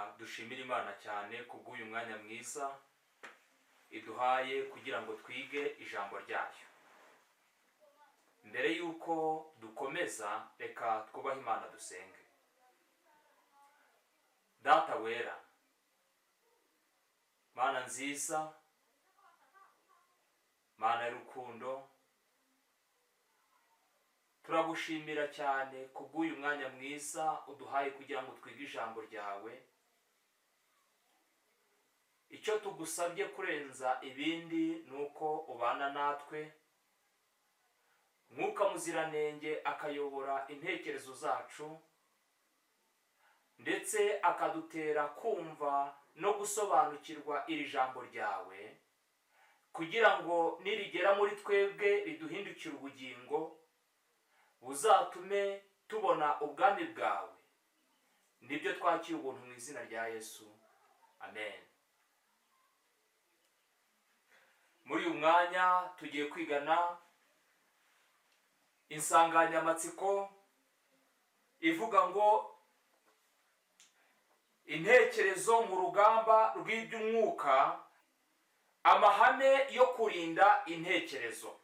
reka dushimire Imana cyane kubw'uyu mwanya mwiza iduhaye kugira ngo twige ijambo ryayo. Mbere yuko dukomeza, reka twubahe Imana dusenge. Data wera, Mana nziza, Mana y'urukundo, turagushimira cyane kubw'uyu mwanya mwiza uduhaye kugira ngo twige ijambo ryawe. Icyo tugusabye kurenza ibindi nuko ubana natwe, Mwuka Muziranenge akayobora intekerezo zacu ndetse akadutera kumva no gusobanukirwa iri jambo ryawe, kugira ngo nirigera muri twebwe riduhindukire ubugingo, buzatume tubona ubwami bwawe. Nibyo twakira ubuntu mu izina rya Yesu, amen. Muri uyu mwanya tugiye kwigana insanganyamatsiko ivuga ngo intekerezo mu rugamba rw'iby'umwuka, amahame yo kurinda intekerezo.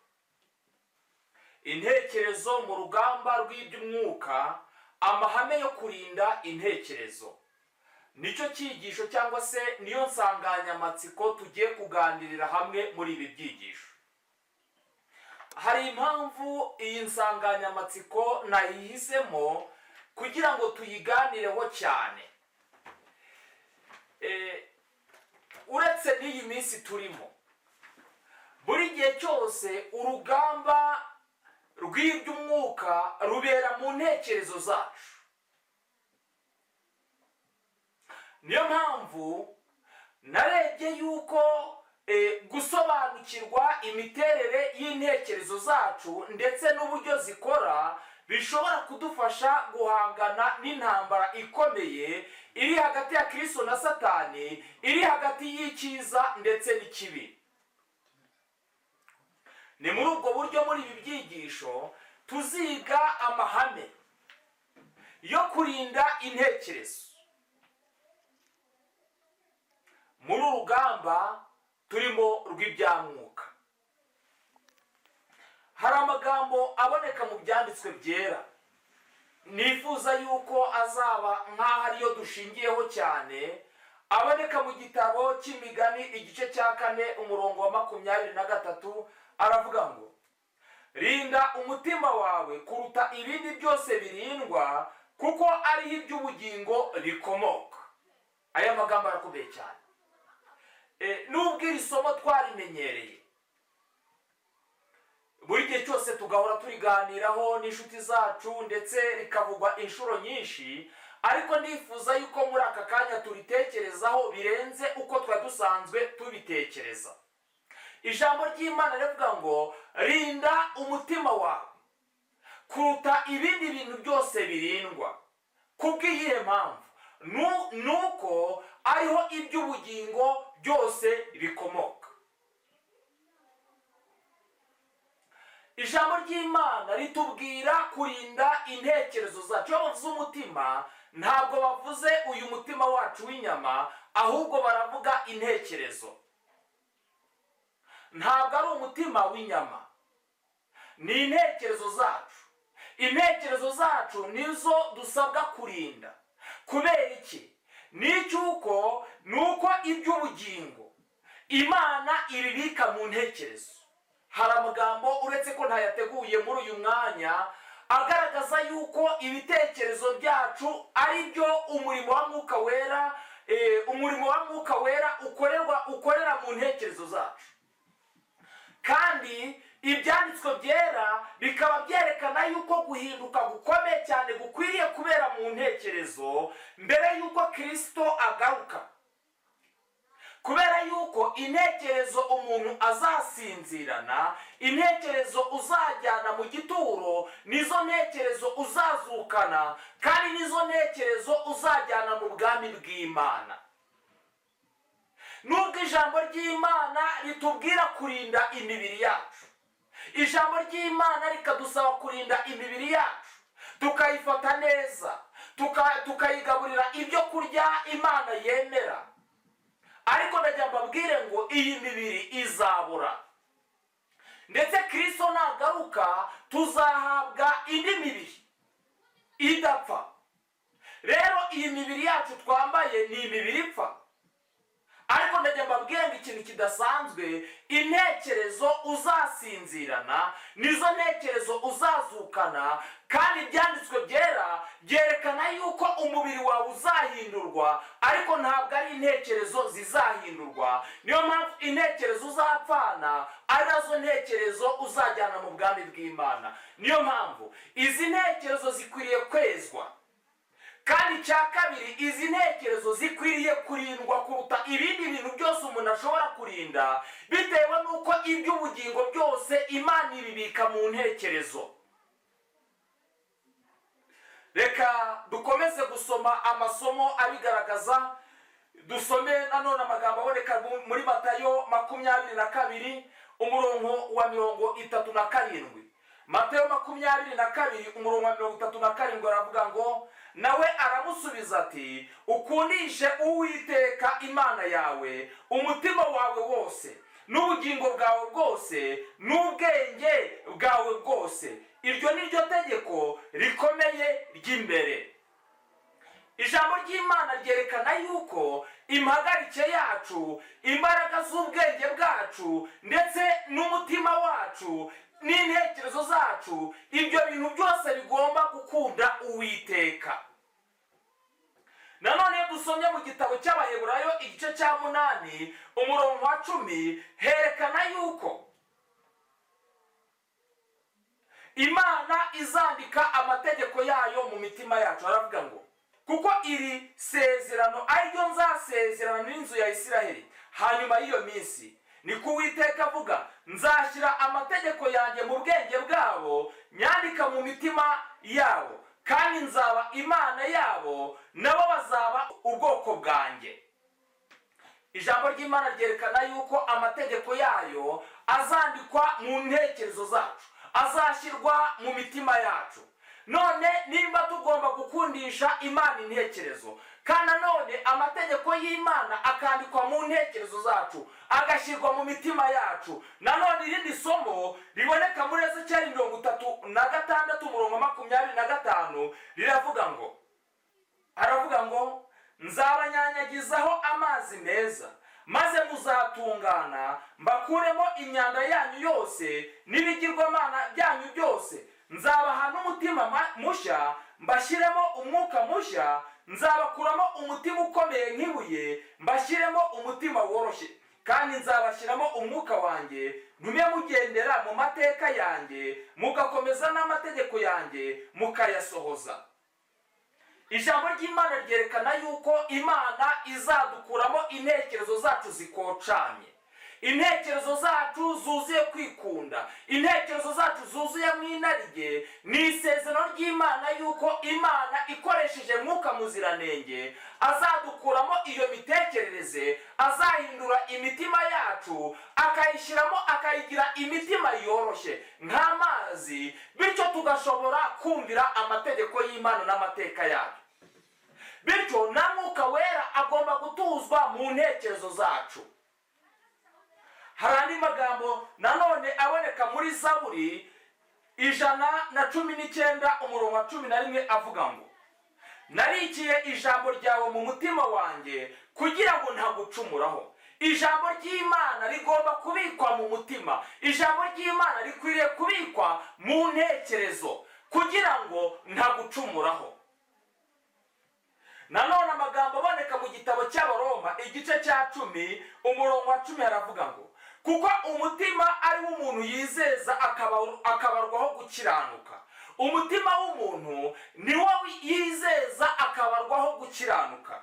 Intekerezo mu rugamba rw'iby'umwuka, amahame yo kurinda intekerezo. Nicyo cyigisho cyangwa se niyo nsanganyamatsiko tugiye kuganirira hamwe muri ibi byigisho. Hari impamvu iyi nsanganyamatsiko nayihisemo kugira ngo tuyiganireho cyane. Uretse n'iyi minsi turimo, buri gihe cyose urugamba rw'iby'umwuka rubera mu ntekerezo zacu. Niyo mpamvu narebye yuko gusobanukirwa imiterere y'intekerezo zacu ndetse n'uburyo zikora bishobora kudufasha guhangana n'intambara ikomeye iri hagati ya Kristo na Satani, iri hagati y'icyiza ndetse n'ikibi. Ni muri ubwo buryo muri ibi byigisho tuziga amahame yo kurinda intekerezo muri urugamba turimo rw'ibyamwuka. Hari amagambo aboneka mu byanditswe byera nifuza yuko azaba nk'aho ariyo dushingiyeho cyane. Aboneka mu gitabo cy'Imigani igice cya 4 umurongo wa 23, aravuga ngo rinda umutima wawe kuruta ibindi byose birindwa, kuko ariho iby'ubugingo bikomoka. Aya magambo arakomeye cyane. Nubwo iri somo twarimenyereye, buri gihe cyose tugahora turiganiraho n'inshuti zacu ndetse rikavugwa inshuro nyinshi, ariko ndifuza yuko muri aka kanya turitekerezaho birenze uko twari dusanzwe tubitekereza. Ijambo ry'Imana rivuga ngo rinda umutima wawe kuruta ibindi bintu byose birindwa. Kubw'iyihe mpamvu? Nuko ariho iby'ubugingo byose bikomoka. Ijambo ry'Imana ritubwira kurinda intekerezo zacu. Iyo bavuze umutima, ntabwo bavuze uyu mutima wacu w'inyama, ahubwo baravuga intekerezo. Ntabwo ari umutima w'inyama, ni intekerezo zacu. Intekerezo zacu nizo dusabwa kurinda. Kubera iki? Nuko iby'ubugingo Imana iribika mu ntekerezo. Hari amagambo uretse ko ntayateguye muri uyu mwanya agaragaza yuko ibitekerezo byacu ari byo umurimo wa Mwuka Wera ukorera mu ntekerezo zacu. Kandi ibyanditswe byera bikaba byerekana yuko guhinduka gukomeye cyane gukwiriye kubera mu ntekerezo mbere yuko Kristo agaruka. Kubera yuko intekerezo umuntu azasinzirana, intekerezo uzajyana mu gituro, nizo ntekerezo uzazukana, kandi nizo ntekerezo uzajyana mu bwami bw'Imana. Nubwo ijambo ry'Imana ritubwira kurinda imibiri yacu, ijambo ry'Imana rikadusaba kurinda imibiri yacu, tukayifata neza, tukayigaburira ibyo kurya Imana yemera. Ariko ndagira mbabwire ngo iyi mibiri izabura, ndetse Kristo nagaruka tuzahabwa indi mibiri idapfa. Rero iyi mibiri yacu twambaye ni imibiri ipfa, ariko ndagira mbabwire ngo ikintu kidasanzwe, intekerezo uzasinzirana nizo ntekerezo uzazukana, kandi ibyanditswe byera byerekana yuko umubiri wawe uzahindurwa, ariko ntabwo ari intekerezo zizahindurwa. Niyo mpamvu intekerezo uzapfana ari nazo ntekerezo uzajyana mu bwami bw'Imana. Niyo mpamvu izi ntekerezo zikwiriye kwezwa, kandi icya kabiri, izi ntekerezo zikwiriye kurindwa kuruta ibindi bintu byose umuntu ashobora kurinda, bitewe n'uko iby'ubugingo byose Imana ibibika mu ntekerezo. Reka dukomeze gusoma amasomo abigaragaza. Dusome nanone amagambo aboneka muri Matayo 22 umurongo wa 37. Matayo 22 umurongo wa 37 aravuga ngo, nawe aramusubiza ati, ukundishe Uwiteka Imana yawe umutima wawe wose, n'ubugingo bwawe bwose, n'ubwenge bwawe bwose. Iryo ni ryo tegeko rikomeye ry'imbere. Ijambo ry'Imana ryerekana yuko impagarike yacu, imbaraga z'ubwenge bwacu, ndetse n'umutima wacu n'intekerezo zacu, ibyo bintu byose bigomba gukunda Uwiteka. Nanone dusomye mu gitabo cy'Abaheburayo igice cya 8 umurongo wa 10, herekana yuko Imana izandika amategeko yayo mu mitima yacu. Aravuga ngo, kuko iri sezerano ariryo nzasezerana n'inzu ya Isiraheli hanyuma y'iyo minsi, niko Uwiteka avuga, nzashyira amategeko yanjye mu bwenge bwabo, nyandika mu mitima yabo, kandi nzaba Imana yabo, nabo bazaba ubwoko bwanjye. Ijambo ry'Imana ryerekana yuko amategeko yayo azandikwa mu ntekerezo zacu, azashyirwa mu mitima yacu. None nimba tugomba gukundisha Imana intekerezo, kandi nanone amategeko y'Imana akandikwa mu ntekerezo zacu, agashyirwa mu mitima yacu. Nanone irindi somo riboneka muri Ezekiyeli 36 umurongo 25 riravuga ngo, aravuga ngo, nzabanyanyagizaho amazi meza, maze muzatungana, mbakuremo imyanda yanyu yose n'ibigirwamana byanyu byose. Nzabaha n'umutima mushya, mbashyiremo umwuka mushya, nzabakuramo umutima ukomeye nk'ibuye, mbashyiremo umutima woroshye, kandi nzabashyiramo umwuka wanjye, ntume mugendera mu mateka yanjye, mugakomeza n'amategeko yanjye mukayasohoza. Ijambo ry'Imana ryerekana yuko Imana izadukuramo intekerezo zacu zikocanye, intekerezo zacu zuzuye kwikunda, intekerezo zacu zuzuye mw'inarijye. Ni isezerano ry'Imana yuko Imana ikoresheje Mwuka Muziranenge azadukuramo iyo mitekerereze, azahindura imitima yacu, akayishyiramo, akayigira imitima yoroshye nk'amazi, bityo tugashobora kumvira amategeko y'Imana n'amateka yayo. Bityo na Mwuka Wera agomba gutuzwa mu ntekerezo zacu. Hari andi magambo nanone aboneka muri Zaburi 119 umurongo wa 11 avuga ngo, narikiye ijambo ryawe mu mutima wanjye kugira ngo ntagucumuraho. Ijambo ry'Imana rigomba kubikwa mu mutima, ijambo ry'Imana rikwiriye kubikwa mu ntekerezo kugira ngo ntagucumuraho. Nanone amagambo aboneka mu gitabo cy'Abaroma igice cya 10 umurongo wa 10 aravuga ngo, kuko umutima ari wo umuntu yizeza akabarwaho gukiranuka. Umutima w'umuntu ni wo yizeza akabarwaho gukiranuka,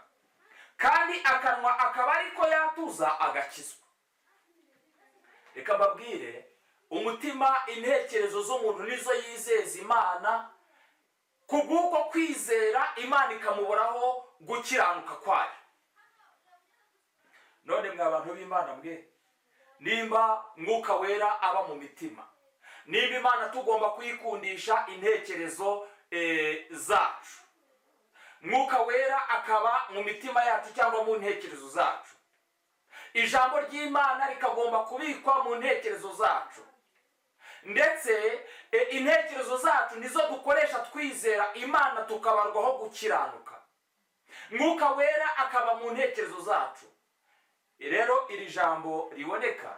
kandi akanwa akaba ariko yatuza agakizwa. Reka mbabwire, umutima, intekerezo z'umuntu nizo yizeza Imana, kubw'uko kwizera Imana ikamuboraho gukiranuka kwayo. None mwa bantu b'Imana mwe, nimba Mwuka Wera aba mu mitima, nimba Imana tugomba kuyikundisha intekerezo zacu, mwuka wera akaba mu mitima yacu cyangwa mu ntekerezo zacu. Ijambo ry'Imana rikagomba kubikwa mu ntekerezo zacu, ndetse intekerezo zacu nizo dukoresha twizera Imana tukabarwaho gukiranuka. Mwuka wera akaba mu ntekerezo zacu. Rero iri jambo riboneka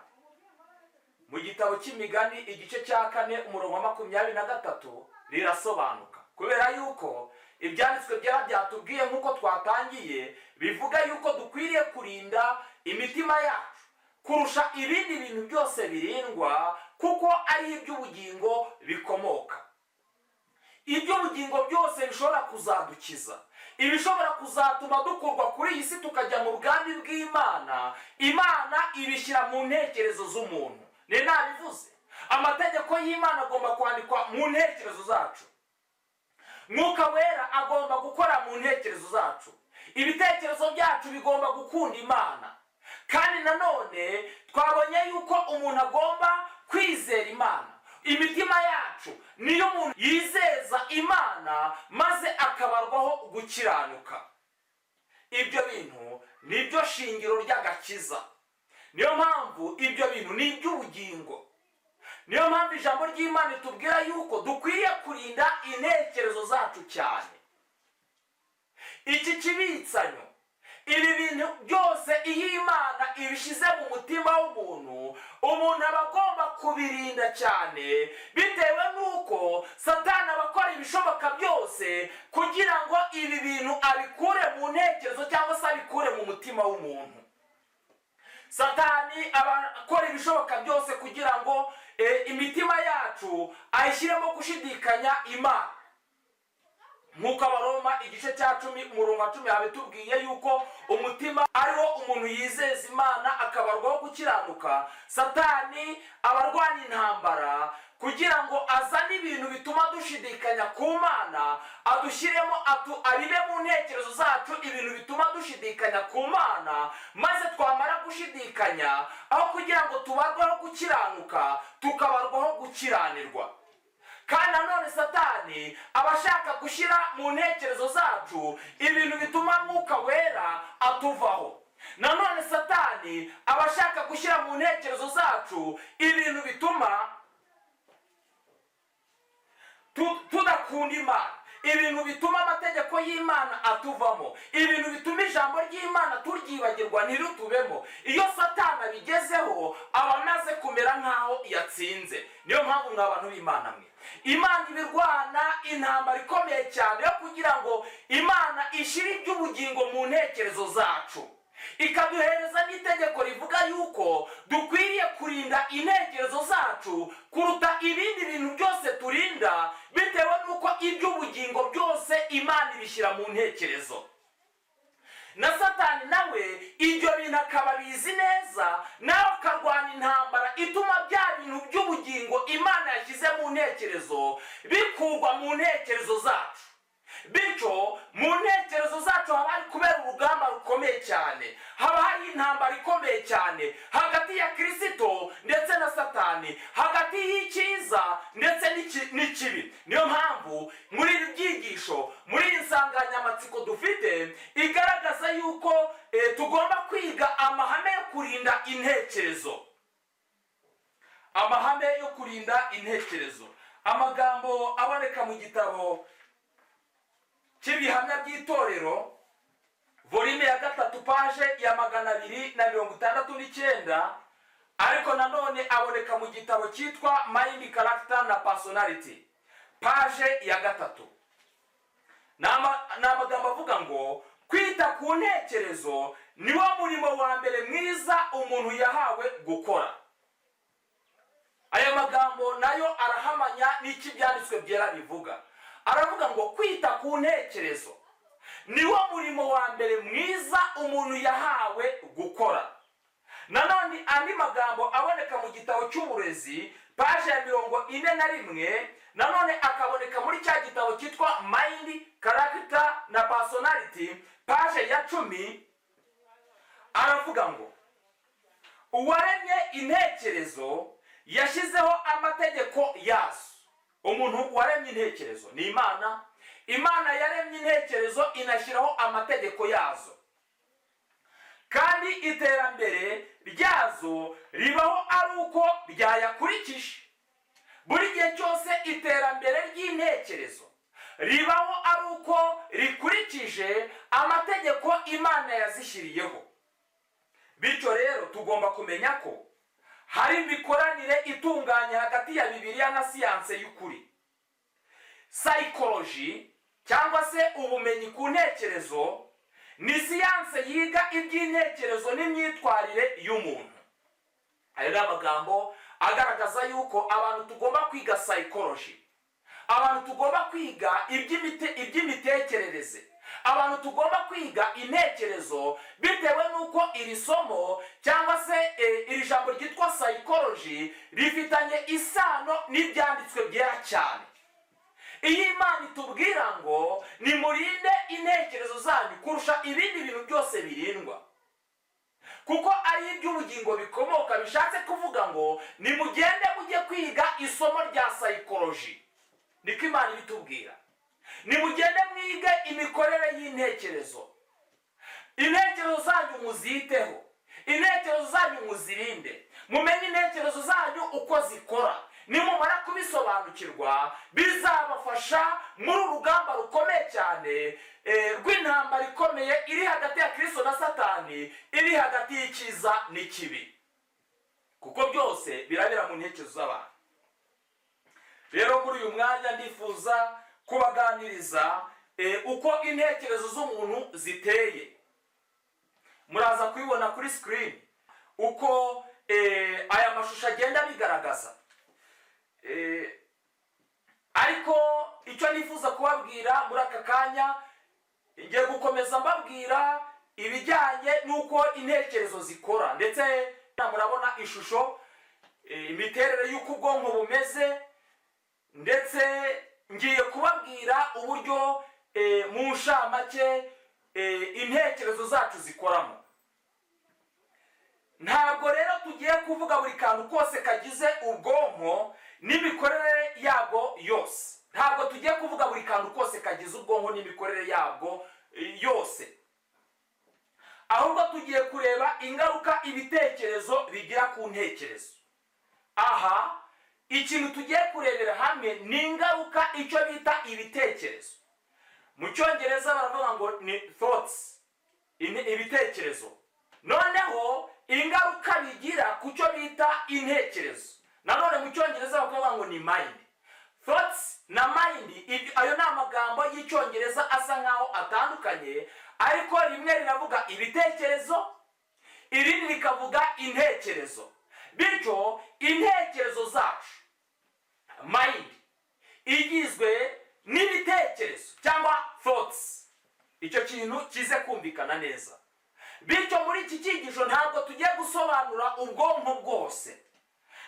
mu gitabo cy'Imigani igice cya 4 umurongo wa 23 rirasobanuka, kubera yuko ibyanditswe byera byatubwiye nk'uko twatangiye bivuga yuko dukwiriye kurinda imitima yacu kurusha ibindi bintu byose birindwa, kuko ari iby'ubugingo bikomoka. Iby'ubugingo byose bishobora kuzadukiza, ibishobora kuzatuma dukurwa kuri iyi si tukajya mu bwami bw'Imana, Imana ibishyira mu ntekerezo z'umuntu. Ni nabivuze, amategeko y'Imana agomba kwandikwa mu ntekerezo zacu. Mwuka wera agomba gukora mu ntekerezo zacu. Ibitekerezo byacu bigomba gukunda Imana, kandi nanone twabonye yuko umuntu agomba kwizera Imana. Imitima yacu niyo umuntu yizeza Imana maze akabarwaho gukiranuka. Ibyo bintu nibyo shingiro ry'agakiza. Niyo mpamvu ibyo bintu ni iby'ubugingo. Niyo mpamvu ijambo ry'Imana itubwira yuko dukwiriye kurinda intekerezo zacu cyane. Iki kibitsanyo, ibi bintu byose iyo Imana ibishyize mu mutima w'umuntu, umuntu aba agomba kubirinda cyane, bitewe n'uko Satani aba akora ibishoboka byose kugira ngo ibi bintu abikure mu ntekerezo cyangwa se abikure mu mutima w'umuntu. Satani aba akora ibishoboka byose kugira ngo imitima yacu ayishyiremo gushidikanya Imana. Nk'uko Abaroma igice cya 10 umurongo wa 10 habitubwiye yuko umutima ariwo umuntu yizeza Imana akabarwaho gukiranuka, Satani abarwanya intambara kugira ngo azane ibintu bituma dushidikanya ku Mana, adushyiremo abibe mu ntekerezo zacu ibintu bituma dushidikanya ku Mana, maze twamara gushidikanya aho kugira ngo tubarweho gukiranuka tukabarwaho gukiranirwa. Kandi nanone Satani aba ashaka gushyira mu ntekerezo zacu ibintu bituma mwuka wera atuvaho. Nanone Satani aba ashaka gushyira mu ntekerezo zacu ibintu bituma tudakunda Imana, ibintu bituma amategeko y'Imana atuvamo, ibintu bituma ijambo ry'Imana turyibagirwa ntirutubemo. Iyo Satani abigezeho aba amaze kumera nk'aho yatsinze. Niyo mpamvu mwa bantu b'Imana mwe, Imana ibirwana intambara ikomeye cyane yo kugira ngo Imana ishyire iby'ubugingo mu ntekerezo zacu, ikaduhereza n'itegeko rivuga yuko dukwiriye kurinda intekerezo zacu kuruta ibindi bintu byose turinda, bitewe n'uko iby'ubugingo byose Imana ibishyira mu ntekerezo. Na Satani nawe ibyo bintu akaba bizi neza, nawe akarwana intambara ituma bya bintu by'ubugingo Imana yashyize mu ntekerezo bikurwa mu ntekerezo zacu. Bityo mu ntekerezo zacu haba hari kubera urugamba rukomeye cyane, haba hari intambara ikomeye cyane hagati ya Kristo ndetse na Satani, hagati y'icyiza ndetse n'ikibi. Niyo mpamvu muri ibi byigisho, muri iyi nsanganyamatsiko dufite igaragaza yuko tugomba kwiga amahame yo kurinda intekerezo. Amahame yo kurinda intekerezo, amagambo aboneka mu gitabo cy'ibihamya by'itorero volume ya 3 page ya 269, ariko nanone aboneka mu gitabo cyitwa Mind, Character na Personality page ya 3. N'amagambo avuga ngo kwita ku ntekerezo niwo murimo wa mbere mwiza umuntu yahawe gukora. Aya magambo nayo arahamanya n'iki byanditswe byera bivuga. Aravuga ngo kwita ku ntekerezo niwo murimo wa mbere mwiza umuntu yahawe gukora. Nanone andi magambo aboneka mu gitabo cy'uburezi page ya 41, nanone akaboneka muri cya gitabo cyitwa Mind, Character na Personality page ya 10. Aravuga ngo uwaremye intekerezo yashyizeho amategeko yazo. Umuntu waremye intekerezo ni Imana, Imana yaremye intekerezo inashyiraho amategeko yazo, kandi iterambere ryazo ribaho ari uko ryayakurikije. Buri gihe cyose iterambere ry'intekerezo ribaho ari uko rikurikije amategeko Imana yazishyiriyeho. Bityo rero tugomba kumenya ko hari imikoranire itunganye hagati ya Bibiliya na siyanse y'ukuri. Psychology cyangwa se ubumenyi ku ntekerezo ni siyanse yiga iby'intekerezo n'imyitwarire y'umuntu. Aya ni amagambo agaragaza yuko abantu tugomba kwiga psychology, abantu tugomba kwiga iby'imitekerereze, abantu tugomba kwiga intekerezo, bitewe n'uko iri somo cyangwa se iri jambo ryitwa psychology rifitanye isano n'ibyanditswe byera cyane. Iyi Imana itubwira ngo nimurinde intekerezo zanyu kurusha ibindi bintu byose birindwa, kuko ari iby'ubugingo bikomoka. Bishatse kuvuga ngo nimugende mujye kwiga isomo rya psychology, niko Imana ibitubwira. Nimugende mwige imikorere y'intekerezo, intekerezo zanyu muziteho, intekerezo zanyu muzirinde, mumenye intekerezo zanyu uko zikora. Nimumara kubisobanukirwa bizabafasha muri urugamba rukomeye cyane rw'intambara ikomeye iri hagati ya Kristo na Satani, iri hagati y'icyiza n'ikibi, kuko byose birabera mu ntekerezo z'abantu. Rero muri uyu mwanya ndifuza kubaganiriza uko intekerezo z'umuntu ziteye. Muraza kubibona kuri screen uko aya mashusho agenda bigaragaza. Ariko icyo nifuza kubabwira muri aka kanya, ngiye gukomeza mbabwira ibijyanye n'uko intekerezo zikora, ndetse murabona ishusho, imiterere y'uko ubwonko bumeze, ndetse ngiye kubabwira uburyo mu nshamake intekerezo zacu zikoramo. Ntabwo rero tugiye kuvuga buri kantu kose kagize ubwonko n'imikorere yabwo yose. Ntabwo tugiye kuvuga buri kantu kose kagize ubwonko n'imikorere yabwo yose, ahubwo tugiye kureba ingaruka ibitekerezo bigira ku ntekerezo. Aha ikintu tugiye kurebera hamwe ni ingaruka icyo bita ibitekerezo. Mu Cyongereza baravuga ngo ni thoughts, ibitekerezo. Noneho ingaruka bigira ku cyo bita intekerezo, nanone mu Cyongereza bakavuga ngo ni mind. Thoughts na mind, ayo ni amagambo y'Icyongereza asa nkaho atandukanye, ariko rimwe riravuga ibitekerezo, irindi rikavuga intekerezo. Bityo intekerezo zacu, mind, igizwe n'ibitekerezo cyangwa thoughts. Icyo kintu kize kumvikana neza. Bityo muri iki cyigisho ntabwo tugiye gusobanura ubwonko bwose,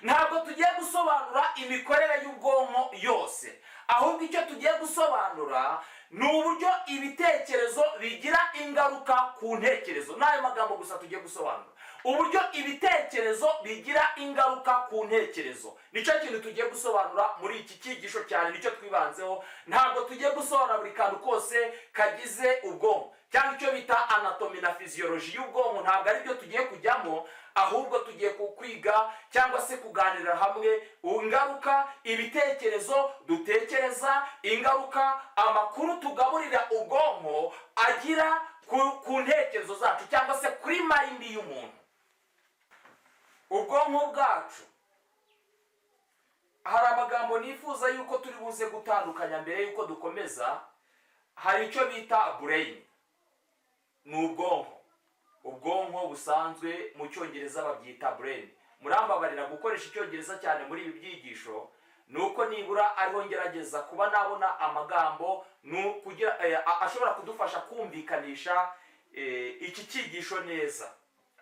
ntabwo tugiye gusobanura imikorere y'ubwonko yose, ahubwo icyo tugiye gusobanura ni uburyo ibitekerezo bigira ingaruka ku ntekerezo. N'ayo magambo gusa tugiye gusobanura uburyo ibitekerezo bigira ingaruka ku ntekerezo. Nicyo kintu tugiye gusobanura muri iki cyigisho cyane, nicyo twibanzeho. Ntabwo tugiye gusobanura buri kantu kose kagize ubwonko, cyangwa icyo bita anatomy na physiology y'ubwonko. Ntabwo ari byo tugiye kujyamo, ahubwo tugiye kwiga cyangwa se kuganira hamwe ingaruka ibitekerezo dutekereza, ingaruka amakuru tugaburira ubwonko agira ku ntekerezo zacu cyangwa se kuri mind y'umuntu. Ubwonko bwacu, hari amagambo nifuza yuko turi buze gutandukanya mbere yuko dukomeza. Hari icyo bita brain, ni ubwonko busanzwe mu Cyongereza babyita brain. Murambabarira gukoresha Icyongereza cyane muri ibi byigisho, nuko nibura ariho ngerageza kuba nabona amagambo kugira ashobora kudufasha kumvikanisha iki cyigisho neza.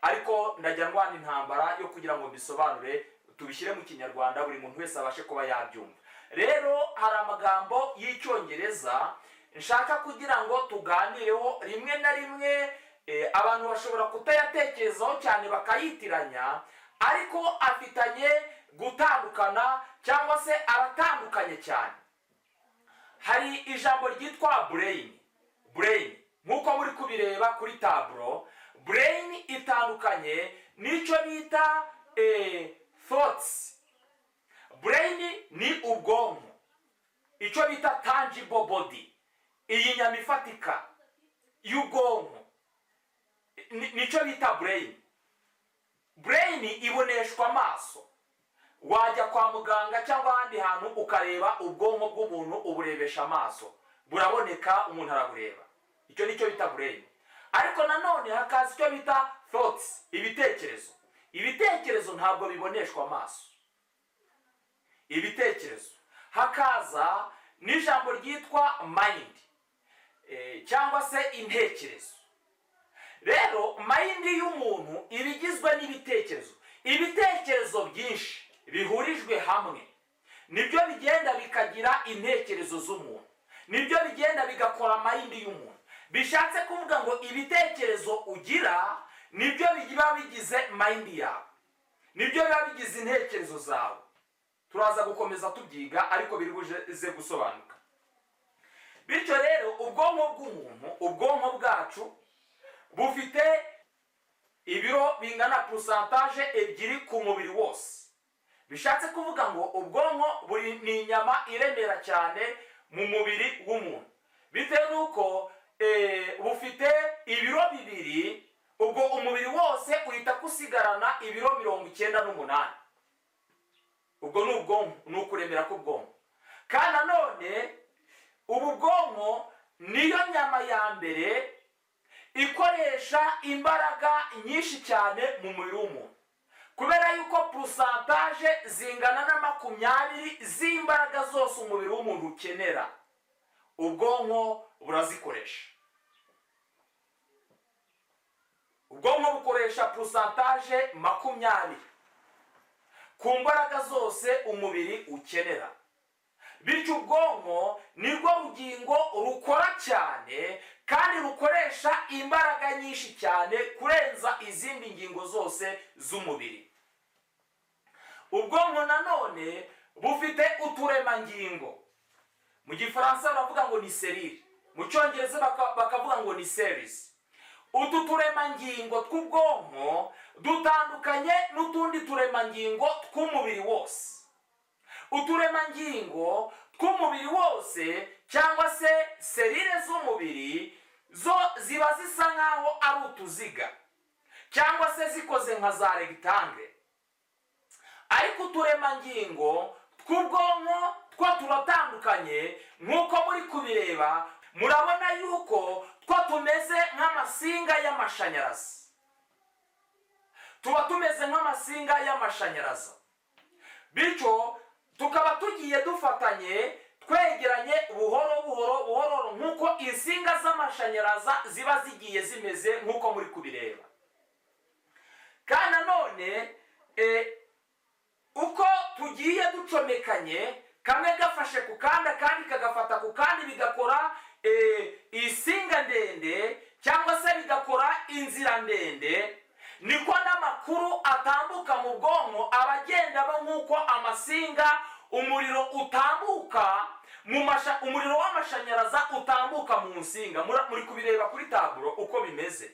Ariko ndajya ndwana intambara yo kugira ngo bisobanure tubishyire mu Kinyarwanda buri muntu wese abashe kuba yabyumva. Rero hari amagambo y'Icyongereza nshaka kugira ngo tuganireho. Rimwe na rimwe abantu bashobora kutayatekerezaho cyane bakayitiranya, ariko afitanye gutandukana cyangwa se aratandukanye cyane. hari ijambo ryitwa brain. Brain nk'uko muri kubireba kuri taburo, brain itandukanye n'icyo bita thoughts. Brain ni ubwonko, icyo bita tangible body, iyi nyama ifatika y'ubwonko nicyo bita brain. Brain iboneshwa amaso, wajya kwa muganga cyangwa ahandi hantu ukareba ubwonko bw'umuntu uburebesha amaso, buraboneka, umuntu arabureba. Icyo nicyo bita brain. Ariko nanone hakaza icyo bita thoughts, ibitekerezo. Ibitekerezo ntabwo biboneshwa amaso. Ibitekerezo hakaza n'ijambo ryitwa mind, cyangwa se intekerezo. Rero mind y'umuntu ibigizwe n'ibitekerezo. Ibitekerezo byinshi bihurijwe hamwe nibyo bigenda bikagira intekerezo z'umuntu, nibyo bigenda bigakora mind y'umuntu. Bishatse kuvuga ngo ibitekerezo ugira nibyo biba bigize mind yawe, nibyo biba bigize intekerezo zawe. Turaza gukomeza tubyiga ariko biri buze gusobanuka. Bityo rero ubwonko bw'umuntu, ubwonko bwacu bufite ibiro bingana pourcentage ebyiri ku mubiri wose. Bishatse kuvuga ngo ubwonko buri ni inyama iremera cyane mu mubiri w'umuntu, bitewe n'uko bufite ibiro bibiri, ubwo umubiri wose uhita kusigarana ibiro 98. Ubwo ni ubwonko, ni ukuremera k'ubwonko. Kandi nanone ubu bwonko niyo nyama ya mbere ikoresha imbaraga nyinshi cyane mu mubiri w'umuntu, kubera yuko pourcentage zingana na 20 z'imbaraga zose umubiri w'umuntu ukenera, ubwonko burazikoresha. Ubwonko bukoresha pourcentage 20 ku mbaraga zose umubiri ukenera. Bityo ubwonko nirwo rugingo rukora cyane kandi rukoresha imbaraga nyinshi cyane kurenza izindi ngingo zose z'umubiri. Ubwonko nanone bufite uturemangingo. Mu gifaransa baravuga ngo ni cellule, mu cyongereza bakavuga ngo ni cells. Utu turemangingo tw'ubwonko dutandukanye n'utundi turemangingo tw'umubiri wose. Uturemangingo tw'umubiri wose cyangwa se selile z'umubiri zo ziba zisa nkaho ari utuziga cyangwa se zikoze nka za rectangle. Ariko uturemangingo tw'ubwonko two turatandukanye. Nk'uko muri kubireba murabona yuko two tumeze nk'amasinga y'amashanyarazi, tuba tumeze nk'amasinga y'amashanyarazi. Bityo tukaba tugiye dufatanye twegeranye buhoro nk'uko insinga z'amashanyarazi ziba zigiye zimeze nk'uko muri kubireba. Kandi nanone uko tugiye ducomekanye, kamwe gafashe ku kandi akandi kagafata ku kandi, bigakora isinga ndende cyangwa se bigakora inzira ndende, niko n'amakuru atambuka mu bwonko abagenda nk'uko amasinga umuriro utambuka umuriro w'amashanyarazi utambuka mu nsinga. Muri kubireba kuri taburo uko bimeze.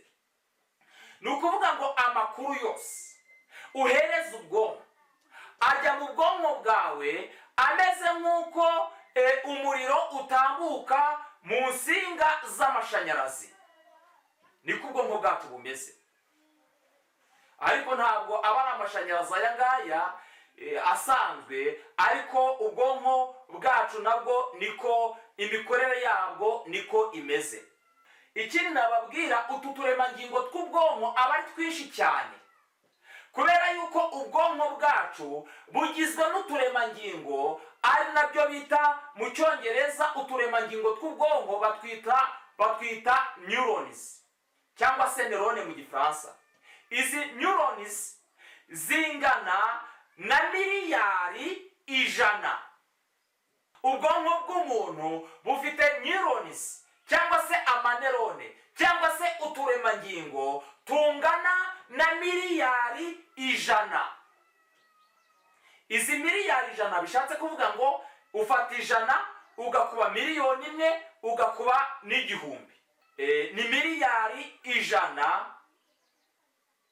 Ni ukuvuga ngo amakuru yose uhereza ubwonko ajya mu bwonko bwawe ameze nk'uko umuriro utambuka mu nsinga z'amashanyarazi. Niko ubwonko bwacu bumeze. Ariko ntabwo aba ari amashanyarazi aya ngaya asanzwe, ariko ubwonko bwacu nabwo niko imikorere yabwo niko imeze. Ikindi nababwira, utu turemangingo tw'ubwonko aba ari twinshi cyane, kubera yuko ubwonko bwacu bugizwe n'uturemangingo ari nabyo bita mu cyongereza uturemangingo tw'ubwonko batwita neurons cyangwa se neurone mu gifaransa. Izi neurons zingana na miliyari 100. Ubwonko bw'umuntu bufite neurons cyangwa se amanerone cyangwa se uturemangingo tungana na miliyari 100. Izi miliyari 100 bishatse kuvuga ngo ufata 100 ugakuba miliyoni imwe ugakuba n'igihumbi. Ni miliyari 100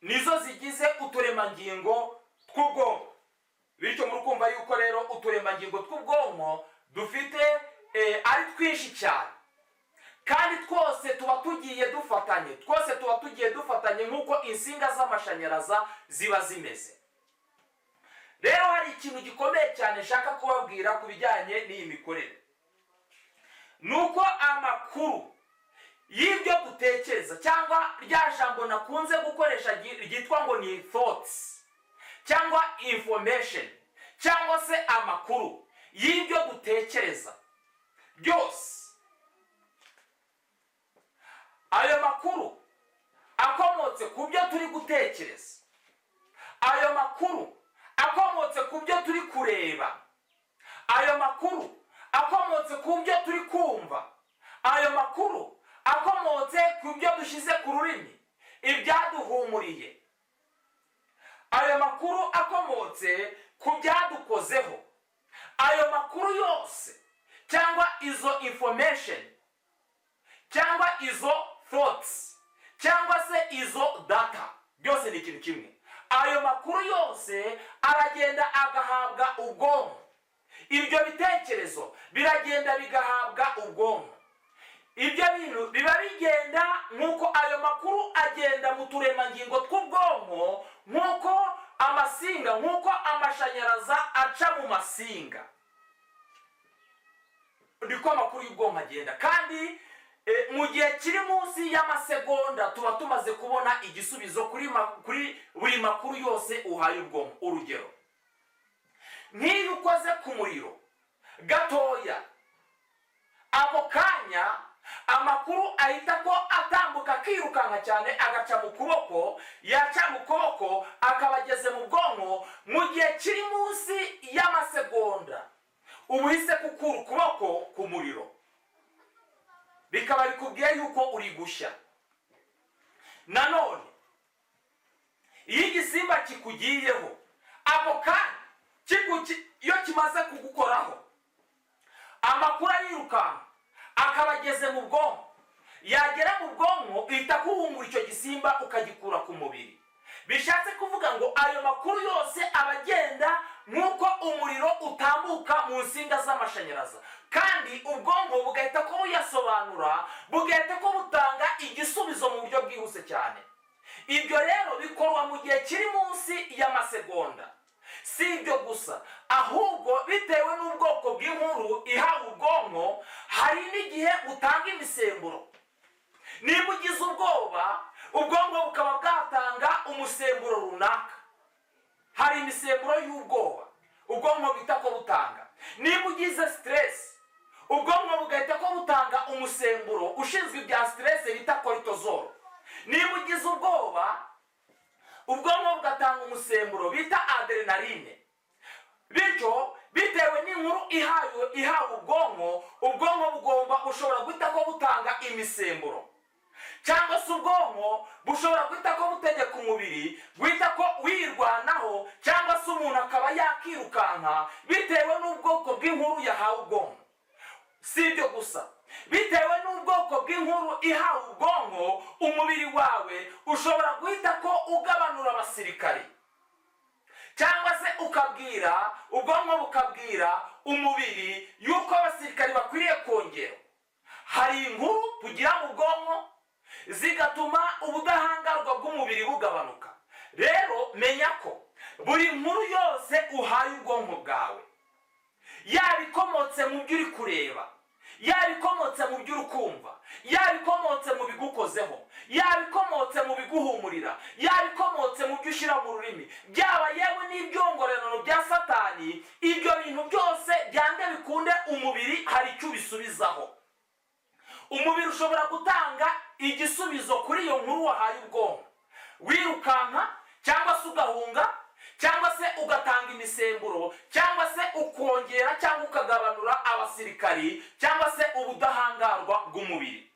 nizo zigize uturemangingo tw'ubwonko. Bityo murukumva yuko rero uturemangingo tw'ubwonko dufite ari twinshi cyane, kandi twose tuba tugiye dufatanye nk'uko insinga z'amashanyarazi ziba zimeze. Rero hari ikintu gikomeye cyane nshaka kubabwira ku bijyanye n'iyi mikorere. Nuko amakuru y'ibyo dutekereza, cyangwa rya jambo nakunze gukoresha ryitwa ngo ni thoughts cyangwa information, cyangwa se amakuru y'ibyo dutekereza byose, ayo makuru akomotse ku byo turi gutekereza, ayo makuru akomotse ku byo turi kureba, ayo makuru akomotse ku byo turi kumva, ayo makuru akomotse ku byo dushyize ku rurimi, ibyaduhumuriye, ayo makuru akomotse ku byadukozeho, ayo makuru yose cyangwa izo information cyangwa izo thoughts cyangwa se izo data, byose ni ikintu kimwe. Ayo makuru yose aragenda agahabwa ubwonko. Ibyo bitekerezo biragenda bigahabwa ubwonko. Ibyo bintu biba bigenda nk'uko ayo makuru agenda mu turemangingo tw'ubwonko, nk'uko amasinga, nk'uko amashanyarazi aca mu masinga, niko amakuru y'ubwonko agenda. Kandi mu gihe kiri munsi y'amasegonda tuba tumaze kubona igisubizo kuri buri makuru yose uhaye ubwonko. Urugero, nk'iyo ukoze ku muriro gatoya, ako kanya amakuru ahita ko atambuka akirukanka cyane agaca mu kuboko, yaca mu kuboko akaba ageze mu bwonko mu gihe kiri munsi y'amasegonda. Ubu uhise kukura ukuboko ku muriro, bikaba bikubwiye yuko uri gushya. Nanone iyo igisimba kikugiyeho, ako kanya iyo kimaze kugukoraho, amakuru yirukanka akaba ageze mu bwonko, yagera mu bwonko uhita kuhungura icyo gisimba ukagikura ku mubiri. Bishatse kuvuga ngo ayo makuru yose abagenda nk'uko umuriro utambuka mu nsinga z'amashanyarazi, kandi ubwonko bugahita ko buyasobanura, bugahita ko butanga igisubizo mu buryo bwihuse cyane. Ibyo rero bikorwa mu gihe kiri munsi y'amasegonda. Si ibyo gusa, ahubwo bitewe n'ubwoko bw'inkuru ihawe ubwonko, hari n'igihe utanga imisemburo. Niba ugize ubwoba, ubwonko bukaba bwatanga umusemburo runaka. Hari imisemburo y'ubwoba ubwonko bita ko butanga. Niba ugize stress, ubwonko bugahita ko butanga umusemburo ushinzwe ibya stress bita cortisol. Niba ugize ubwoba, ubwonko bugatanga umusemburo bita adrenaline. Bityo bitewe n'inkuru ihawe ubwonko bushobora guhita ko butanga imisemburo, cyangwa se ubwonko bushobora guhita ko butegeka umubiri guhita ko wirwanaho, cyangwa se umuntu akaba yakirukanka bitewe n'ubwoko bw'inkuru yahawe ubwonko. Si ibyo gusa, bitewe n'ubwoko bw'inkuru ihawe ubwonko, umubiri wawe ushobora guhita ko ugabanura abasirikari, cyangwa se ubwonko bukabwira umubiri yuko abasirikari bakwiriye kongera. Hari inkuru tugira mu bwonko zigatuma ubudahangarwa bw'umubiri bugabanuka. Rero menya ko buri nkuru yose uhaye ubwonko bwawe, yaba ikomotse mu byo uri kureba, yaba ikomotse mu byo uri kumva, yaba ikomotse mu bigukozeho, yaba ikomotse mu biguhumurira, yaba ikomotse mu byo ushyira mu rurimi, byaba yewe n'ibyongorerano bya Satani, ibyo bintu byose byange bikunde umubiri hari icyo ubisubizaho. Umubiri ushobora gutanga igisubizo kuri iyo nkuru wahaye ubwonko, wirukanka cyangwa se ugahunga, cyangwa se ugatanga imisemburo, cyangwa se ukongera cyangwa ukagabanura abasirikari, cyangwa se ubudahangarwa bw'umubiri.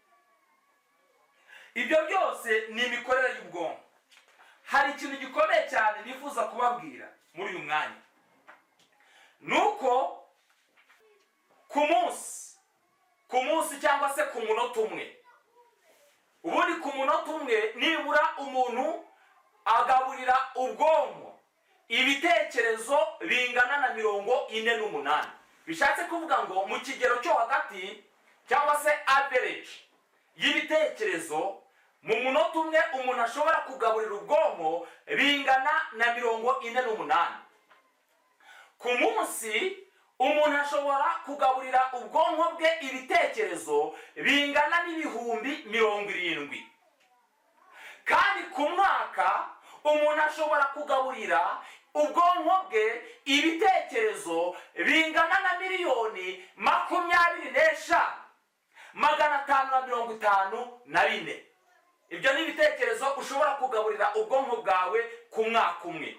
Ibyo byose ni imikorere y'ubwonko. Hari ikintu gikomeye cyane nifuza kubabwira muri uyu mwanya, nuko ku munsi cyangwa se ku munota umwe. Ubundi ku munota umwe nibura umuntu agaburira ubwonko ibitekerezo bingana na 48. Bishatse kuvuga ngo mu kigero cyo hagati cyangwa se average y'ibitekerezo mu munota umwe umuntu ashobora kugaburira ubwonko bingana na 48. Ku munsi umuntu ashobora kugaburira ubwonko bwe ibitekerezo bingana n'ibihumbi 70. Kandi ku mwaka umuntu ashobora kugaburira ubwonko bwe ibitekerezo bingana na 25,554. Ibyo ni ibitekerezo ushobora kugaburira ubwonko bwawe ku mwaka umwe.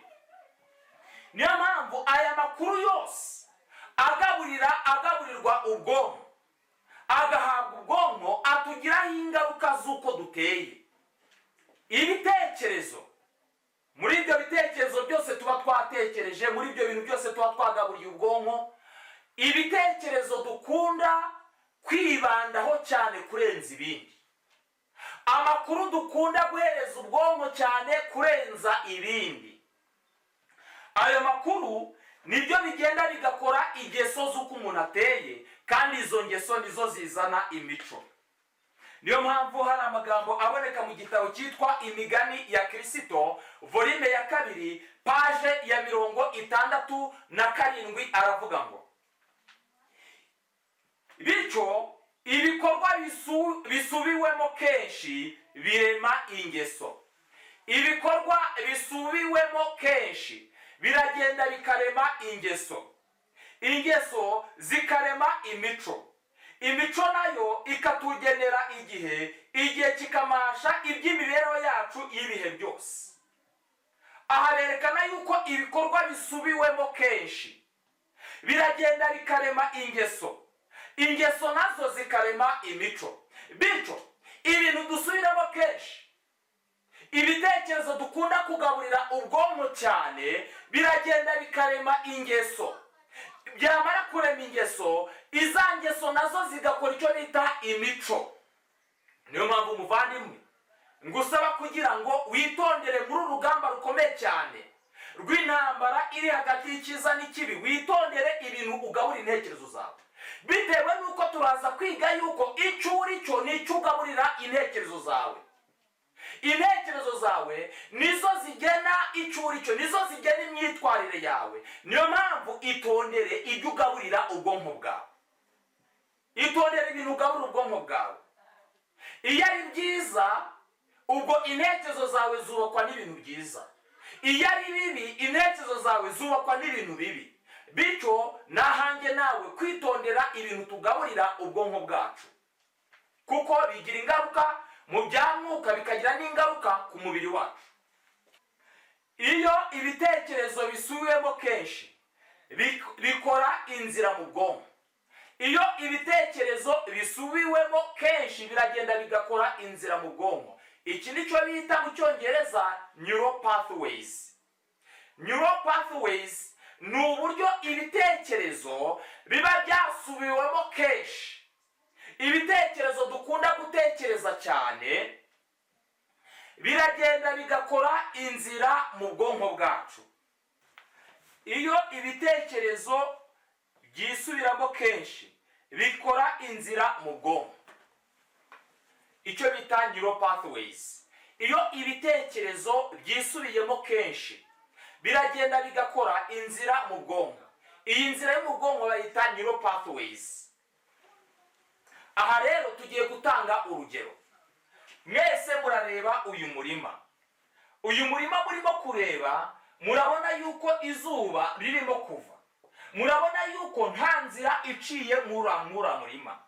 Niyo mpamvu aya makuru yose agaburirwa ubwonko, agahabwa ubwonko, atugiraho ingaruka z'uko duteye. Ibitekerezo, muri ibyo bitekerezo byose tuba twatekereje, muri ibyo bintu byose tuba twagaburiye ubwonko, ibitekerezo dukunda kwibandaho cyane kurenza ibindi, amakuru dukunda guhereza ubwonko cyane kurenza ibindi, ayo makuru nibyo bigenda bigakora ingeso z'uko umuntu ateye, kandi izo ngeso nizo zizana imico. Niyo mpamvu hari amagambo aboneka mu gitabo cyitwa Imigani ya Kristo, volume ya 2, page ya 67, aravuga ngo bityo ibikorwa bisubiwemo kenshi birema ingeso. Ibikorwa bisubiwemo kenshi biragenda bikarema ingeso. Ingeso zikarema imico. Imico nayo ikatugenera igihe kikamasha iby'imibereho yacu y'ibihe byose. Aha berekana yuko ibikorwa bisubiwemo kenshi biragenda bikarema ingeso. Ingeso nazo zikarema imico. Bityo ibintu dusubiramo kenshi, ibitekerezo dukunda kugaburira ubwonko cyane, biragenda bikarema ingeso. Byamara kurema ingeso, iza ngeso nazo zigakora icyo bita imico. Niyo mpamvu umuvandimwe ngusaba kugira ngo witondere muri urugamba rukomeye cyane rw'intambara iri hagati y'icyiza n'ikibi. Witondere ibintu ugaburira intekerezo zawe, bitewe nuko turaza kwiga yuko icyo uri cyo nicyo ugaburira intekerezo zawe. Intekerezo zawe nizo zigena icyo uri cyo, nizo zigena imyitwarire yawe. Niyo mpamvu itondere ibyo ugaburira ubwonko bwawe, itondere ibintu ugaburira ubwonko bwawe. Iyo ari byiza, ubwo intekerezo zawe zubakwa n'ibintu byiza. Iyo ari bibi, intekerezo zawe zubakwa n'ibintu bibi. Bityo nahange nawe kwitondera ibintu tugaburira ubwonko bwacu, kuko bigira ingaruka mu byamwuka, bikagira n'ingaruka ku mubiri wacu. Iyo ibitekerezo bisubiwemo kenshi bikora inzira mu bwonko. Iyo ibitekerezo bisubiwemo kenshi biragenda bigakora inzira mu bwonko. Iki nicyo bita mu Cyongereza neural pathways. Neural pathways ni uburyo ibitekerezo biba byasubiwemo kenshi. Ibitekerezo dukunda gutekereza cyane biragenda bigakora inzira mu bwonko bwacu. Iyo ibitekerezo byisubiramo kenshi bikora inzira mu bwonko, icyo bita neural pathways. Iyo ibitekerezo byisubiyemo kenshi biragenda bigakora inzira mu bwonko. Iyi nzira yo mu bwonko bayita neural pathways. Aha rero tugiye gutanga urugero. Mwese murareba uyu murima. Uyu murima murimo kureba, murabona yuko izuba ririmo kuva. Murabona yuko nta nzira iciye muri murima.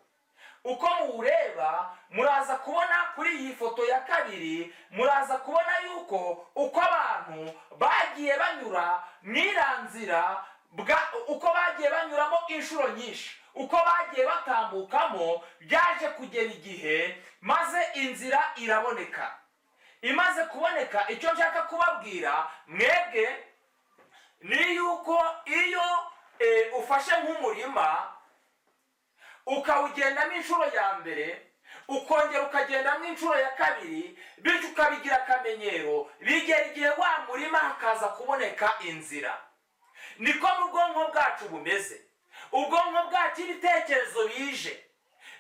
Uko muwureba, muraza kubona kuri iyi foto ya 2, muraza kubona yuko uko abantu bagiye banyura mwiranzira, uko bagiye banyuramo inshuro nyinshi, uko bagiye batambukamo, byaje kugera igihe maze inzira iraboneka. Imaze kuboneka, icyo nshaka kubabwira mwebwe ni yuko iyo ufashe nk'umurima, ukawugendamo inshuro ya mbere, ukongera ukagendamo inshuro ya kabiri, bityo ukabigira akamenyero, bigera igihe wa murima hakaza kuboneka inzira. Niko mu bwonko bwacu bumeze. Ubwonko bwacu ibitekerezo bije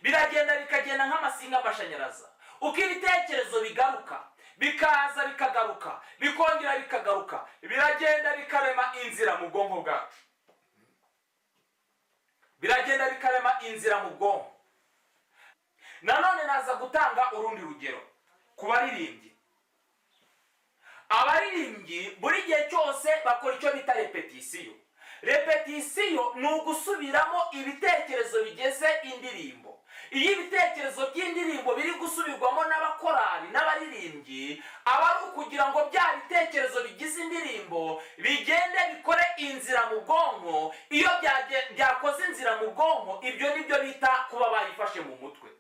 biragenda bikagenda nk'amasinga y'amashanyarazi. Uko ibitekerezo bigaruka, bikaza bikagaruka, bikongera bikagaruka, biragenda bikarema inzira mu bwonko bwacu. Biragenda bikarema inzira mu bwonko. Nanone naza gutanga urundi rugero ku baririmbyi. Abaririmbyi buri gihe cyose bakora icyo bita repetisiyo. Repetisiyo ni ugusubiramo ibitekerezo bigeze indirimbo. Iyo ibitekerezo by'indirimbo biri gusubirwamo n'abakorari n'abaririmbyi, aba ari ukugira ngo bya bitekerezo bigize indirimbo bigende bikore inzira mu bwonko. Iyo byakoze inzira mu bwonko, ibyo nibyo bita kuba bayifashe mu mutwe.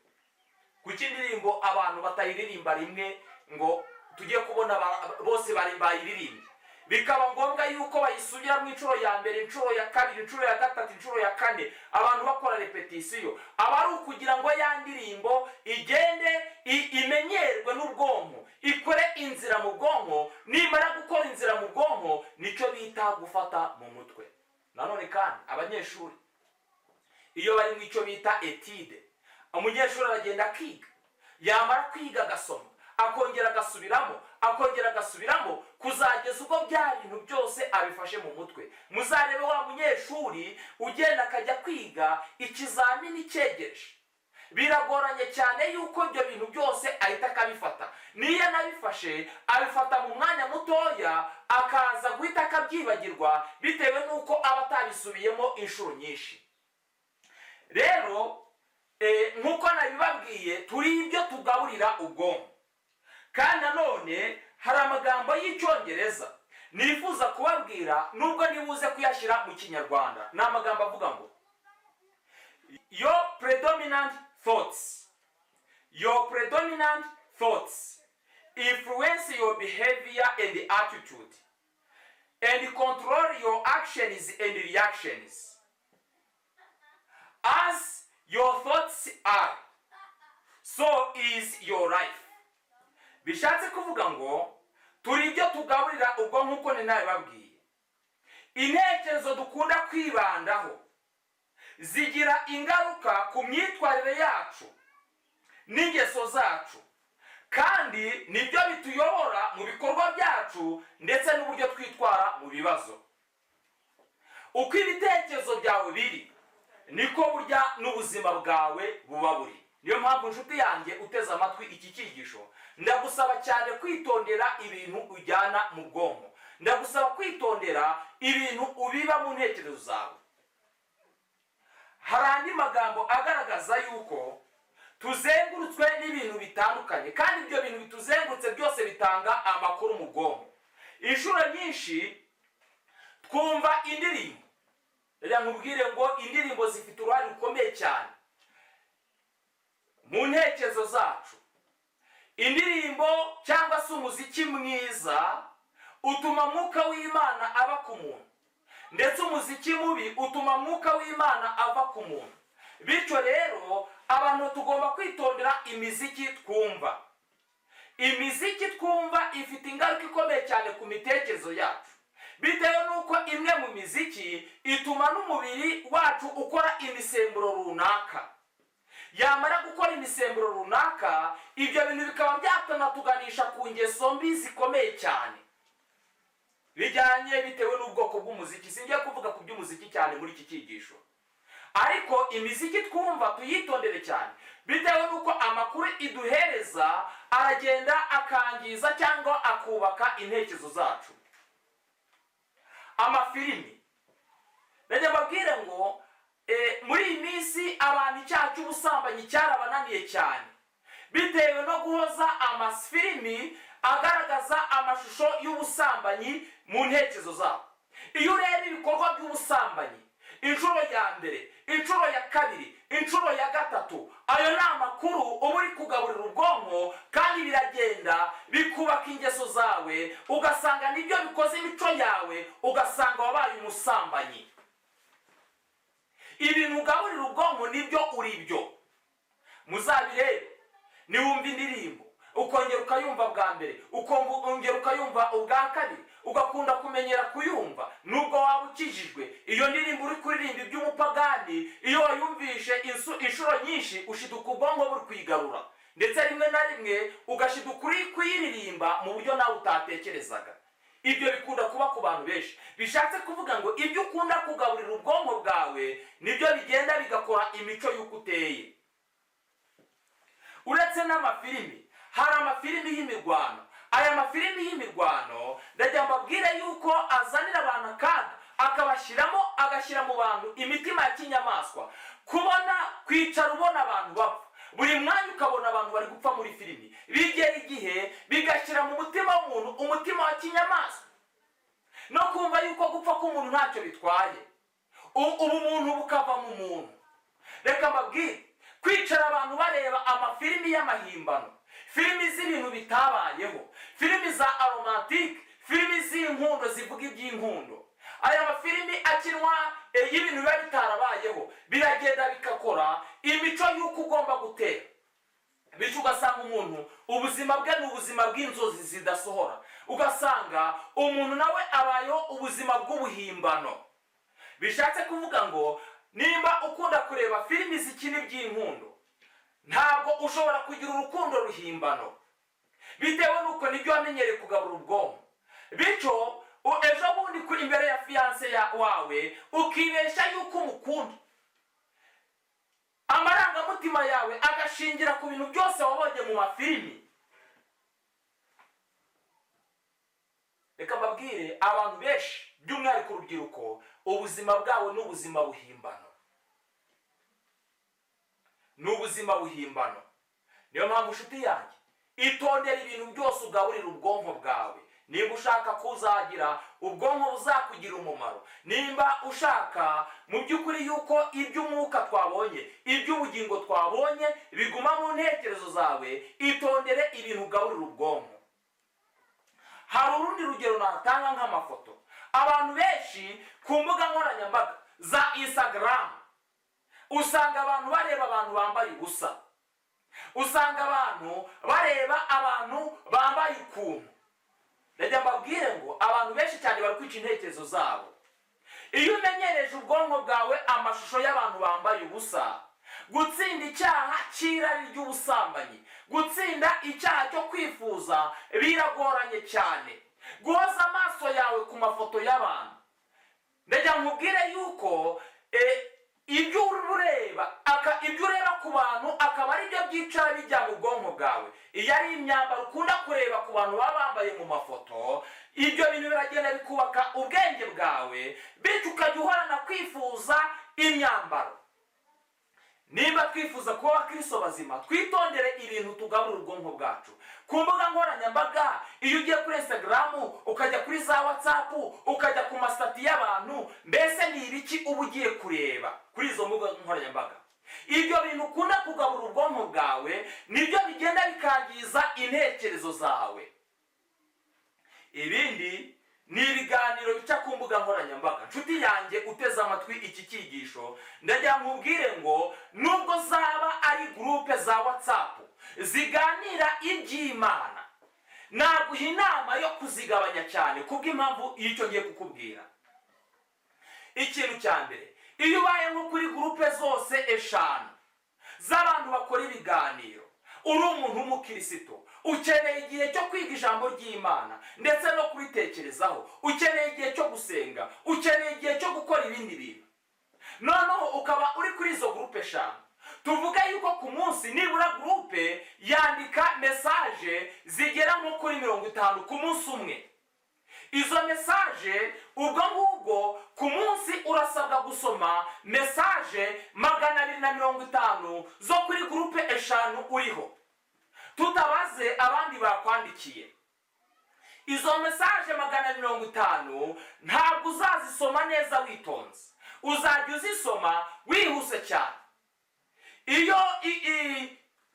Kuki indirimbo abantu batayiririmba rimwe ngo tujye kubona bose bayiririmba, bikaba ngombwa yuko bayisubira mu inshuro ya mbere, inshuro ya kabiri, inshuro ya gatatu, inshuro ya kane, abantu bakora repetisiyo. Aba ari ukugira ngo ya ndirimbo igende imenyerwe n'ubwonko, ikore inzira mu bwonko. Nimara gukora inzira mu bwonko, nicyo bita gufata mu mutwe. Nanone kandi abanyeshuri iyo bari mu icyo bita etide, umunyeshuri aragenda akiga, yamara kwiga agasoma, akongera agasubiramo, akongera agasubiramo, kuzageza ubwo bya bintu byose abifashe mu mutwe. Muzarebe wa munyeshuri ugenda akajya kwiga, ikizamini cyegereje, biragoranye cyane yuko ibyo bintu byose ahita akabifata. Niyo anabifashe, abifata mu mwanya mutoya, akaza guhita akabyibagirwa bitewe n'uko aba atabisubiyemo inshuro nyinshi. Rero nk'uko nabibabwiye, turi ibyo tugaburira ubwonko. Kandi nanone hari amagambo y'icyongereza nifuza kubabwira, nubwo nibuze kuyashyira mu kinyarwanda. Ni amagambo avuga ngo your predominant thoughts influence your behavior and attitude and control your actions and reactions. As your thoughts are, so is your life. Bishatse kuvuga ngo turi ibyo tugaburira ubwonko, uko ni nabibabwiye. Intekerezo dukunda kwibandaho zigira ingaruka ku myitwarire yacu n'ingeso zacu, kandi nibyo bituyobora mu bikorwa byacu ndetse n'uburyo twitwara mu bibazo. Uko ibitekerezo byawe biri, niko burya n'ubuzima bwawe buba buri. Niyo mpamvu inshuti yanjye uteze amatwi iki cyigisho, ndagusaba cyane kwitondera ibintu ujyana mu bwonko. Ndagusaba kwitondera ibintu ubiba mu ntekerezo zawe. Hari andi magambo agaragaza yuko tuzengurutswe n'ibintu bitandukanye, kandi ibyo bintu bituzengurutse byose bitanga amakuru mu bwonko. Inshuro nyinshi twumva indirimbo. Rero nkubwire ngo indirimbo zifite uruhare rukomeye cyane mu ntekerezo zacu. Indirimbo cyangwa se umuziki mwiza utuma mwuka w'Imana aba ku muntu, ndetse umuziki mubi utuma mwuka w'Imana ava ku muntu. Bityo rero abantu tugomba kwitondera imiziki twumva. Imiziki twumva ifite ingaruka ikomeye cyane ku mitekerezo yacu, bitewe n'uko imwe mu miziki ituma n'umubiri wacu ukora imisemburo runaka. Yamara gukora imisemburo runaka, ibyo bintu bikaba byatanatuganisha ku ngeso mbi zikomeye cyane bijyanye bitewe n'ubwoko bw'umuziki. Singiye kuvuga ku by'umuziki cyane muri iki cyigisho, ariko imiziki twumva tuyitondere cyane, bitewe n'uko amakuru iduhereza aragenda akangiza cyangwa akubaka intekerezo zacu. Amafilimi, najya mbabwire ngo muri iyi minsi abantu icyaha cy'ubusambanyi cyarabananiye cyane, bitewe no guhoza amafilimi agaragaza amashusho y'ubusambanyi mu ntekerezo zabo. Iyo ureba ibikorwa by'ubusambanyi inshuro ya mbere, inshuro ya kabiri, inshuro ya gatatu, ayo ni amakuru uba uri kugaburira ubwonko, kandi biragenda bikubaka ingeso zawe, ugasanga nibyo bikoze imico yawe, ugasanga wabaye umusambanyi. ibintu ugaburira ubwonko nibyo uri byo. Muzabirebe, niwumva indirimbo ukongera ukayumva bwa mbere, ukongera ukayumva ubwa kabiri, ugakunda kumenyera kuyumva nubwo waba ukijijwe. Iyo ndirimbo uri kuririmba iby'umupagani, iyo wayumvishe inshuro nyinshi ushiduka ubwonko buri kwigarura, ndetse rimwe na rimwe ugashiduka uri kuyiririmba mu buryo nawe utatekerezaga. Ibyo bikunda kuba ku bantu benshi. Bishatse kuvuga ngo ibyo ukunda kugaburira ubwonko bwawe nibyo bigenda bigakora imico y'uko uteye. Uretse n'amafilimi, hari amafilimi y'imirwano. Aya mafilimi y'imirwano ndagira mbabwire yuko azanira abantu akaga, akabashyiramo, agashyira mu bantu imitima ya kinyamaswa. Kubona, kwicara ubona abantu bapfa, buri mwanya ukabona abantu bari gupfa muri filimi, bigera igihe bigashyira mu mutima w'umuntu umutima wa kinyamaswa, no kumva yuko gupfa k'umuntu ntacyo bitwaye, ubumuntu bukava mu muntu. Reka mbabwire, kwicara abantu bareba amafilimi y'amahimbano, filimi z'ibintu bitabayeho, filimi za aromantike, filimi z'inkundo zivuga iby'inkundo, aya mafilimi akinwa y'ibintu biba bitarabayeho, biragenda bigakora imico y'uko ugomba gutera. Bityo ugasanga umuntu ubuzima bwe ni ubuzima bw'inzozi zidasohora, ugasanga umuntu nawe abayeho ubuzima bw'ubuhimbano. Bishatse kuvuga ngo nimba ukunda kureba filimi zikina iby'inkundo, ntabwo ushobora kugira urukundo ruhimbano, bitewe n'uko nibyo wamenyereye kugaburira ubwonko. Bityo ejo bundi kuri imbere ya fiyanse wawe ukibeshya yuko umukunda, amarangamutima yawe agashingira ku bintu byose wabonye mu mafilimi. Reka mbabwire, abantu benshi by'umwihariko urubyiruko, ubuzima bwawe ni ubuzima buhimbano, ni ubuzima buhimbano. Niyo mpamvu nshuti yanjye, itondera ibintu byose ugaburira ubwonko bwawe. Nimba ushaka kuzagira ubwonko buzakugira umumaro, nimba ushaka mu by'ukuri yuko iby'umwuka twabonye, iby'ubugingo twabonye biguma mu ntekerezo zawe, itondere ibintu ugaburira ubwonko. Hari urundi rugero natanga nk'amafoto. Abantu benshi ku mbuga nkoranyambaga za Instagram usanga abantu bareba abantu bambaye ubusa, usanga abantu bareba abantu bambaye ukuntu. Ndagira mbabwire ngo abantu benshi cyane bari kwica intekerezo zabo. Iyo umenyereje ubwonko bwawe amashusho y'abantu bambaye ubusa, gutsinda icyaha cy'irari ry'ubusambanyi, gutsinda icyaha cyo kwifuza biragoranye cyane. Guhoza amaso yawe ku mafoto y'abantu, ndagira nkubwire yuko ibyo ureba ku bantu akaba ari byo byicara bijya mu bwonko bwawe. Iyo ari imyambaro ukunda kureba ku bantu baba bambaye mu mafoto, ibyo bintu biragenda bikubaka ubwenge bwawe, bityo ukajya uhorana kwifuza imyambaro. Nimba twifuza kuba abakristo bazima, twitondere ibintu tugaburira ubwonko bwacu. Ku mbuga nkoranyambaga, iyo ugiye kuri Instagram, ukajya kuri za WhatsApp, ukajya ku masitati y'abantu, mbese ni ibiki uba ugiye kureba kuri izo mbuga nkoranyambaga? Ibyo bintu ukunda kugaburira ubwonko bwawe nibyo bigenda bikangiza intekerezo zawe. Ibindi ni ibiganiro bica ku mbuga nkoranyambaga. Nshuti yanjye uteze amatwi iki cyigisho, ndagira nkubwire ngo nubwo zaba ari groupe za WhatsApp ziganira iby'Imana, naguha inama yo kuzigabanya cyane kubw'impamvu y'icyo ngiye kukubwira. Ikintu cya mbere, iyo ubaye nko kuri groupe zose 5 z'abantu bakora ibiganiro, uri umuntu w'umukristo, ukeneye igihe cyo kwiga ijambo ry'Imana ndetse no kubitekerezaho, ukeneye igihe cyo gusenga, ukeneye igihe cyo gukora ibindi bintu, noneho ukaba uri kuri izo groupe 5. Tuvuga yuko ku munsi nibura groupe yandika message zigera nko kuri 50 ku munsi umwe. Izo message ubwo ngubwo ku munsi urasabwa gusoma message 250 zo kuri groupe 5 uriho, tutabaze abandi bakwandikiye. Izo message 250 ntabwo uzazisoma neza witonze, uzajya uzisoma wihuse cyane. Iyo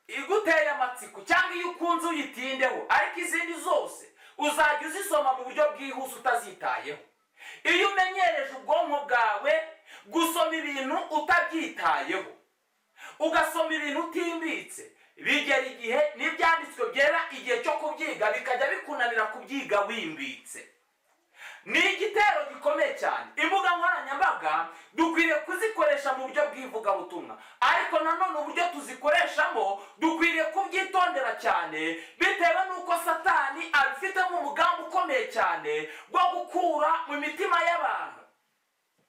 iguteye amatsiko cyangwa iyo ukunze uyitindeho, ariko izindi zose uzajya uzisoma mu buryo bwihuse utazitayeho. Iyo umenyereje ubwonko bwawe gusoma ugasoma ibintu utabyitayeho, ugasoma ibintu utimbitse, bigera igihe n'ibyanditswe byera igihe cyo kubyiga bikajya bikunanira kubyiga wimbitse. Ni igitero gikomeye cyane. Imbuga nkoranyambaga dukwiriye kuzikoresha mu buryo bw'ivugabutumwa, ariko nanone uburyo tuzikoreshamo dukwiriye kubyitondera cyane, bitewe n'uko Satani abifitemo umugambi ukomeye cyane wo gukura mu mitima y'abantu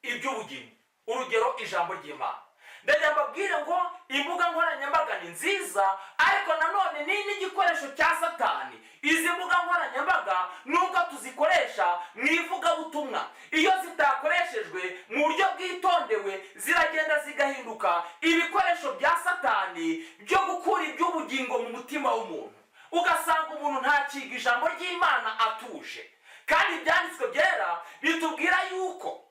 iby'ubugingo, urugero ijambo ry'Imana. Ndagira mbabwire ngo imbuga nkoranyambaga ni nziza, ariko nanone ni n'igikoresho cya Satani. Izi mbuga nkoranyambaga nubwo tuzikoresha mu ivugabutumwa, iyo zitakoreshejwe mu buryo bwitondewe ziragenda zigahinduka ibikoresho bya Satani byo gukura iby'ubugingo mu mutima w'umuntu, ugasanga umuntu ntakiga ijambo ry'Imana atuje. Kandi ibyanditswe byera bitubwira yuko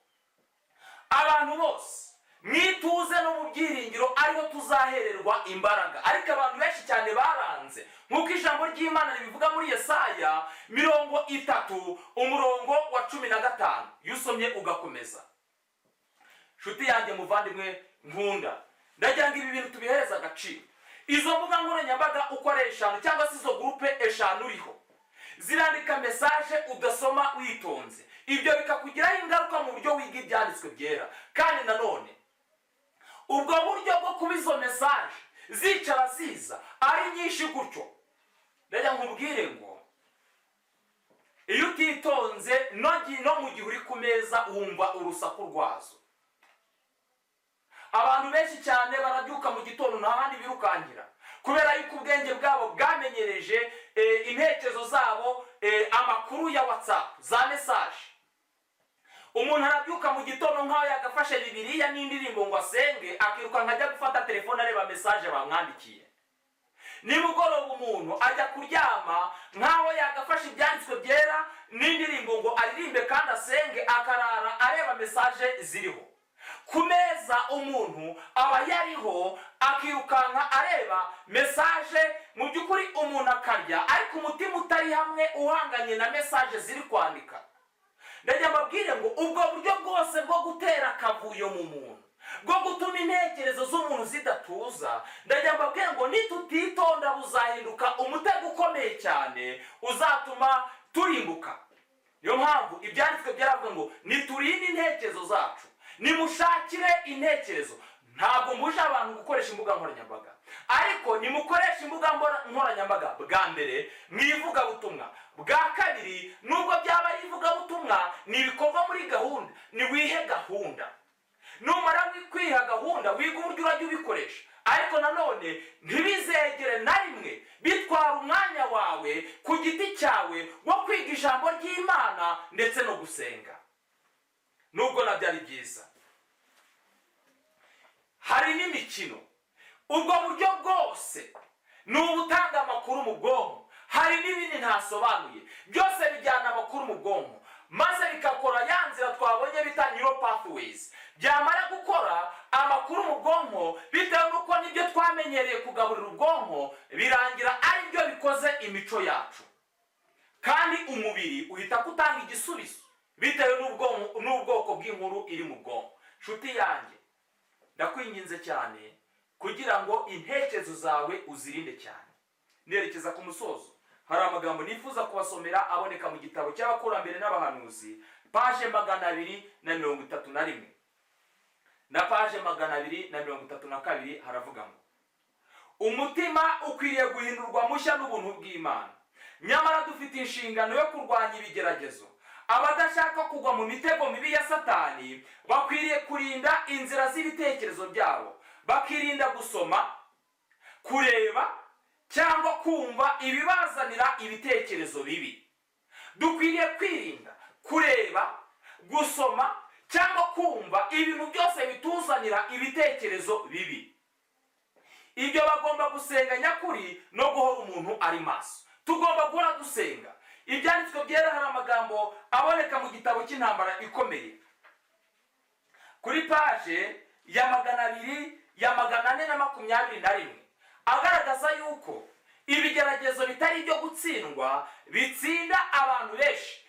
abantu bose mwituze no mu byiringiro ariho tuzahererwa imbaraga, ariko abantu benshi cyane baranze, nk'uko ijambo ry'Imana ribivuga muri Yesaya 30 umurongo wa 15. iyo usomye ugakomeza, nshuti yanjye muvandimwe nkunda, ndagira ngo ibi bintu tubihereza agaciro. Izo mbuga nkoranyambaga uko ari eshanu cyangwa se izo gurupe eshanu uriho, zirandika mesaje udasoma witonze, ibyo bikakugiraho ingaruka mu buryo wiga ibyanditswe byera. Kandi nanone ubwo buryo bwo kuba izo mesaje zicara ziza ari nyinshi gutyo, ndagira nkubwire ngo iyo utitonze no mu gihe uri ku meza wumva urusaku rwazo. Abantu benshi cyane barabyuka mu gitondo nta handi birukankira, kubera yuko ubwenge bwabo bwamenyereje intekerezo zabo amakuru ya WhatsApp za mesaje. Umuntu arabyuka mu gitondo nk'aho yagafashe Bibiliya n'indirimbo ngo asenge, akiruka nkajya gufata telefone areba mesaje bamwandikiye. Nimugoroba umuntu ajya kuryama nk'aho yagafashe ibyanditswe byera n'indirimbo ngo aririmbe kandi asenge, akarara areba mesaje ziriho. Ku meza umuntu aba yariho akirukanka areba mesaje, mu by'ukuri umuntu akarya ariko umutima utari hamwe uhanganye na mesaje ziri kwandika. Ndagira mbabwire ngo ubwo buryo bwose bwo gutera akavuyo mu muntu, bwo gutuma intekerezo z'umuntu zidatuza, ndagira mbabwire ngo nitutitonda buzahinduka umutego ukomeye cyane uzatuma turimbuka. Niyo mpamvu ibyanditswe byaravuga ngo niturinde intekerezo zacu, nimushakire intekerezo. Ntabwo mbuje abantu gukoresha imbuga nkoranyambaga, ariko nimukoresha imbuga nkoranyambaga bwa mbere mu ivugabutumwa, bwa kabiri nubwo byaba ari ivugabutumwa ni ibikorwa muri gahunda, ni wihe gahunda. Numara kwiha gahunda wiga uburyo urajya ubikoresha, ariko nanone ntibizegere na rimwe bitwara umwanya wawe ku giti cyawe wo kwiga ijambo ry'Imana ndetse no gusenga, nubwo nabyo ari byiza. Hari n'imikino, ubwo buryo bwose ni ubutanga amakuru mu bwonko. Hari n'ibindi ntasobanuye, byose bijyana amakuru mu bwonko maze bikakora ya nzira twabonye bita neural pathways. Byamara gukora amakuru mu bwonko, bitewe n'uko nibyo twamenyereye kugaburira ubwonko, birangira ari byo bikoze imico yacu, kandi umubiri uhita kutanga igisubizo bitewe n'ubwoko bw'inkuru iri mu bwonko. Nshuti yanjye, ndakwinginze cyane kugira ngo intekerezo zawe uzirinde cyane. Nerekeza ku musozo, hari amagambo nifuza kubasomera aboneka mu gitabo cy'abakurambere n'abahanuzi, paje 231 na paje 232. haravuga ngo umutima ukwiriye guhindurwa mushya n'ubuntu bw'Imana, nyamara dufite inshingano yo kurwanya ibigeragezo. Abadashaka kugwa mu mitego mibi ya Satani bakwiriye kurinda inzira z'ibitekerezo byabo, bakirinda gusoma, kureba cyangwa kumva ibibazanira ibitekerezo bibi. Dukwiriye kwirinda kureba, gusoma cyangwa kumva ibintu byose bituzanira ibitekerezo bibi. Ibyo bagomba gusenga nyakuri no guhora umuntu ari maso. Tugomba guhora dusenga. Ibyanditswe byera hari amagambo aboneka mu gitabo cy'intambara ikomeye, kuri paje ya 421, agaragaza yuko ibigeragezo bitari ibyo gutsindwa bitsinda abantu benshi.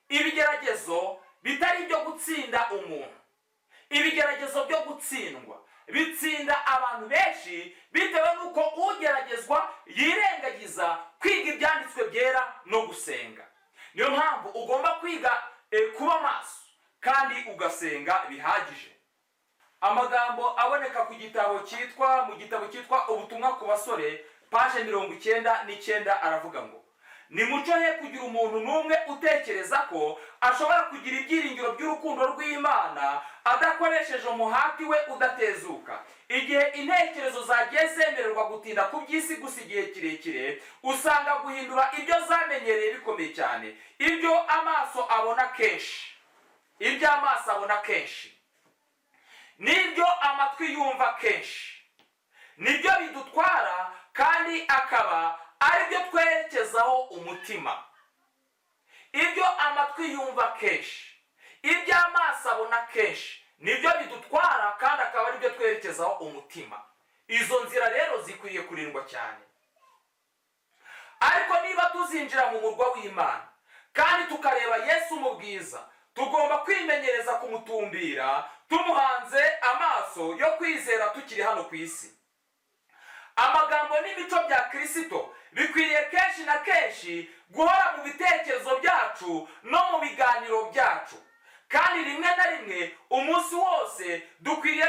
Ibigeragezo bitari ibyo gutsinda umuntu. ibigeragezo byo gutsindwa bitsinda abantu benshi bitewe n'uko ugeragezwa yirengagiza kwiga ibyanditswe byera no gusenga. Niyo mpamvu ugomba kwiga kuba maso kandi ugasenga bihagije. Amagambo aboneka mu gitabo cyitwa ubutumwa ku basore paje 99 aravuga ngo nimuco he kugira umuntu n'umwe utekereza ko ashobora kugira ibyiringiro by'urukundo rw'Imana adakoresheje umuhati we udatezuka. Igihe intekerezo zagiye zemererwa gutinda ku by'isi gusa igihe kirekire, usanga guhindura ibyo zamenyereye bikomeye cyane. Ibyo amaso abona kenshi n'ibyo amatwi yumva kenshi nibyo bidutwara, kandi akaba aribyo twerekezaho umutima. Ibyo amatwi yumva kenshi, ibyo amaso abona kenshi nibyo bidutwara, kandi akaba aribyo twerekezaho umutima. Izo nzira rero zikwiye kurindwa cyane. Ariko niba tuzinjira mu murwa w'Imana kandi tukareba Yesu mu bwiza, tugomba kwimenyereza kumutumbira tumuhanze amaso yo kwizera tukiri hano ku isi. Amagambo n'imico bya Kristo bikwiriye kenshi na kenshi guhora mu bitekerezo byacu no mu biganiro byacu, kandi rimwe na rimwe umunsi wose dukwiriye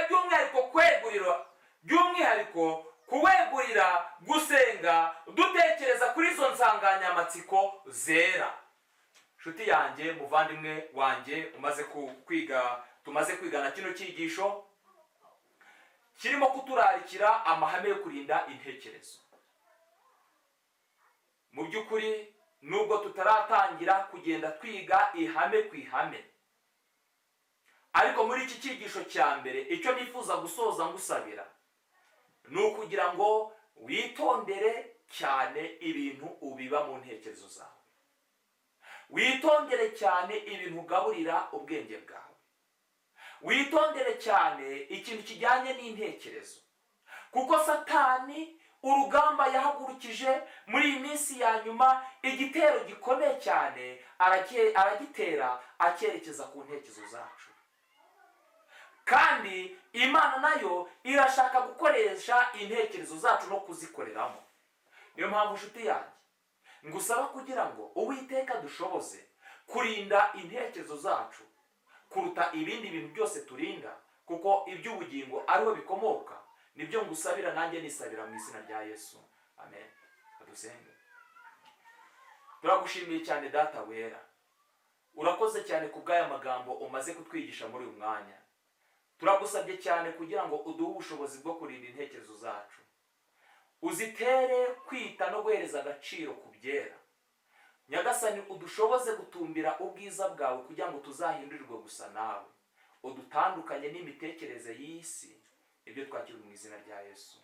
by'umwihariko kuwegurira gusenga dutekereza kuri izo nsanganyamatsiko zera. Nshuti yanjye, muvandimwe wanjye, tumaze kwigana kino cyigisho kirimo kuturarikira amahame yo kurinda intekerezo. Mu by'ukuri nubwo tutaratangira kugenda twiga ihame ku ihame, ariko muri iki cyigisho cya mbere icyo nifuza gusoza ngusabira ni ukugira ngo witondere cyane ibintu ubiba mu ntekerezo zawe. Witondere cyane ibintu ugaburira ubwenge bwawe. Witondere cyane ikintu kijyanye n'intekerezo, kuko Satani urugamba yahagurukije muri iyi minsi ya nyuma, igitero gikomeye cyane aragitera acyerekeza ku ntekerezo zacu, kandi Imana nayo irashaka gukoresha intekerezo zacu no kuzikoreramo. Niyo mpamvu nshuti yanjye ngusaba kugira ngo Uwiteka dushoboze kurinda intekerezo zacu kuruta ibindi bintu byose turinda, kuko iby'ubugingo ariho bikomoka. Nibyo ngusabira nanjye nisabira mu izina rya Yesu, amen. Adusenge. Turagushimiye cyane Data wera, urakoze cyane kubw'aya magambo umaze kutwigisha muri uyu mwanya. Turagusabye cyane kugira ngo uduhe ubushobozi bwo kurinda intekerezo zacu, uzitere kwita no guhereza agaciro ku byera. Nyagasani, udushoboze gutumbira ubwiza bwawe kugira ngo tuzahindurirwe gusa nawe, udutandukanye n'imitekerereze y'isi. Ibyo twakira mu izina rya Yesu.